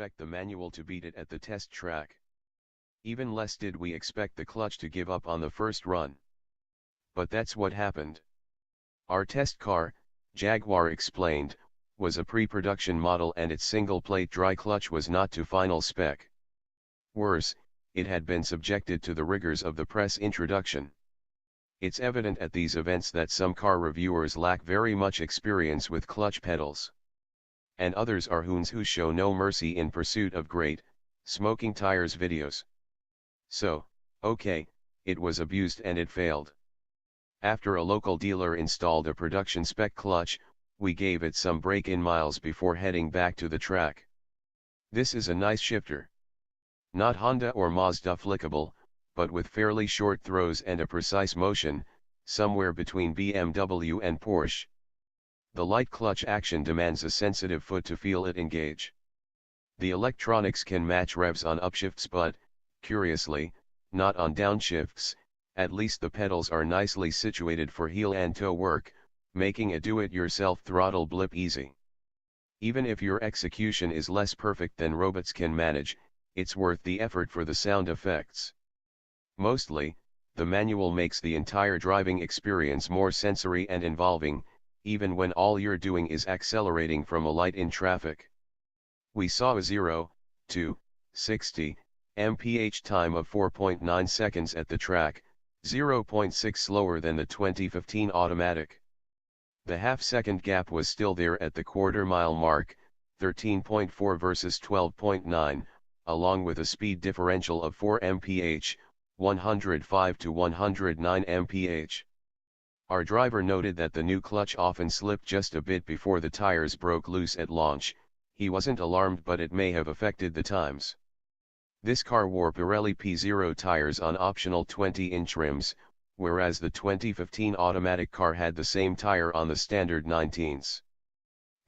expect the manual to beat it at the test track. Even less did we expect the clutch to give up on the first run. But that's what happened. Our test car, Jaguar explained, was a pre-production model and its single-plate dry clutch was not to final spec. Worse, it had been subjected to the rigors of the press introduction. It's evident at these events that some car reviewers lack very much experience with clutch pedals. And others are hoons who show no mercy in pursuit of great, smoking tires videos. So, okay, it was abused and it failed. After a local dealer installed a production spec clutch, we gave it some break-in miles before heading back to the track. This is a nice shifter. Not Honda or Mazda flickable, but with fairly short throws and a precise motion, somewhere between BMW and Porsche. The light clutch action demands a sensitive foot to feel it engage. The electronics can match revs on upshifts but, curiously, not on downshifts. At least the pedals are nicely situated for heel and toe work, making a do-it-yourself throttle blip easy. Even if your execution is less perfect than robots can manage, it's worth the effort for the sound effects. Mostly, the manual makes the entire driving experience more sensory and involving, even when all you're doing is accelerating from a light in traffic. We saw a 0 to 60 mph time of 4.9 seconds at the track, 0.6 slower than the 2015 automatic. The half-second gap was still there at the quarter-mile mark, 13.4 versus 12.9, along with a speed differential of 4 mph, 105 to 109 mph. Our driver noted that the new clutch often slipped just a bit before the tires broke loose at launch. He wasn't alarmed, but it may have affected the times. This car wore Pirelli P0 tires on optional 20-inch rims, whereas the 2015 automatic car had the same tire on the standard 19s.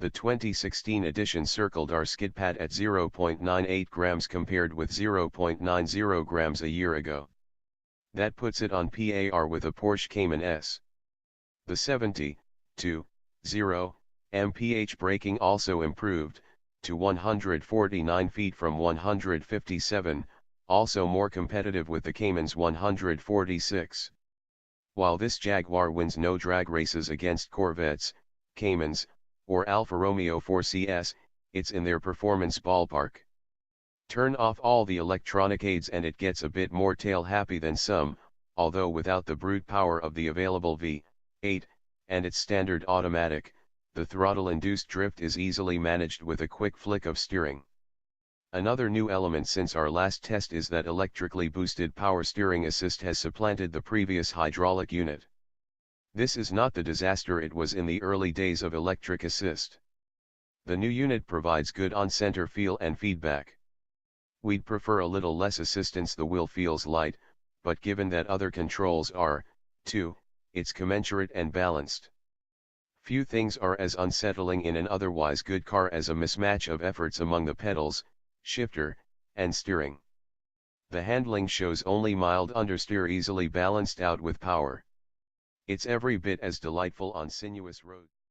The 2016 edition circled our skid pad at 0.98 grams compared with 0.90 grams a year ago. That puts it on par with a Porsche Cayman S. The 70 to 0 mph braking also improved, to 149 feet from 157, also more competitive with the Cayman's 146. While this Jaguar wins no drag races against Corvettes, Caymans, or Alfa Romeo 4CS, it's in their performance ballpark. Turn off all the electronic aids and it gets a bit more tail-happy than some, although without the brute power of the available V8, and its standard automatic, the throttle-induced drift is easily managed with a quick flick of steering. Another new element since our last test is that electrically boosted power steering assist has supplanted the previous hydraulic unit. This is not the disaster it was in the early days of electric assist. The new unit provides good on-center feel and feedback. We'd prefer a little less assistance. The wheel feels light, but given that other controls are, too, it's commensurate and balanced. Few things are as unsettling in an otherwise good car as a mismatch of efforts among the pedals, shifter, and steering. The handling shows only mild understeer easily balanced out with power. It's every bit as delightful on sinuous roads.